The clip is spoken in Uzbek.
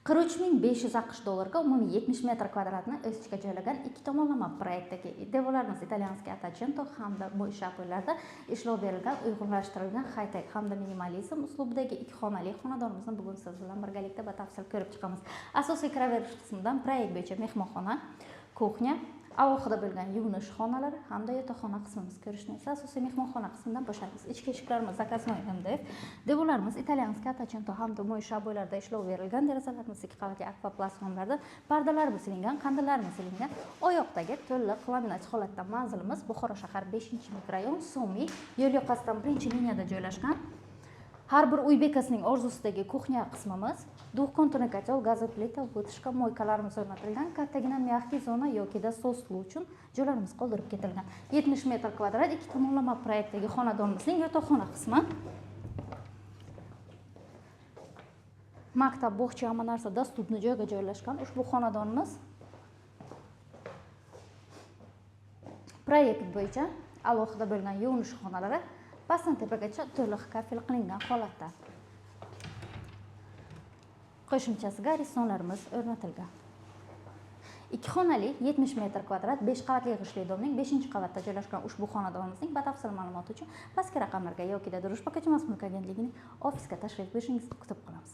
43.500 AQSh dollarga umumiy 70 metr kvadratni o'z ichiga joylagan ikki tomonlama proyektdagi devorlarimiz italyanskiy attachento hamda bo'y shakllarda ishlov berilgan, uyg'unlashtirilgan high-tech hamda minimalizm uslubidagi ikki xonali xonadonimizni bugun siz bilan birgalikda batafsil ko'rib chiqamiz. Asosiy kiraverish qismidan proyekt bo'yicha mehmonxona, kuxnya, alohida bo'lgan yuvinish xonalari hamda yotoqxona qismimiz ko'rishni esa asosiy mehmonxona qismidan boshlaymiz. Ichki eshiklarimiz zakaznoy MDF, devorlarimiz italyanskiy attachento hamda mo'y shaboylarda ishlov berilgan, derazalarimiz ikki qavatli akvaplast romlardan, pardalarimiz silingan, qandillarimiz silingan, oyoqdagi to'liq laminat holatda manzilimiz Buxoro shahar 5-mikrorayon Somi yo'l yoqasidan birinchi liniyada joylashgan. Har bir uy bekasining orzusidagi kuxnya qismimiz, duxkonturni kotel, gazli plita, vытяжка, moykalarimiz o'rnatilgan, kattagina mягкий zona yoki stol stuli uchun joylarimiz qoldirib ketilgan. 70 metr kvadrat ikki tomonlama proyektdagi xonadonimizning yotoqxona qismi. Maktab, bog'cha, hamma narsa dostupni joyga joylashgan ushbu xonadonimiz proyekt bo'yicha alohida bo'lgan yuvinish xonalari pastdan tepagacha to'liq kafel qilingan holatda. Qo'shimchasiga aristonlarimiz o'rnatilgan. Ikki xonali 70 metr kvadrat 5 qavatli g'ishtli domning 5-qavatda joylashgan ushbu xonadonimizning batafsil ma'lumoti uchun pastki raqamlarga yoki Durishpa ko'chmas mulk agentligining ofisiga tashrif buyurishingizni kutib qolamiz.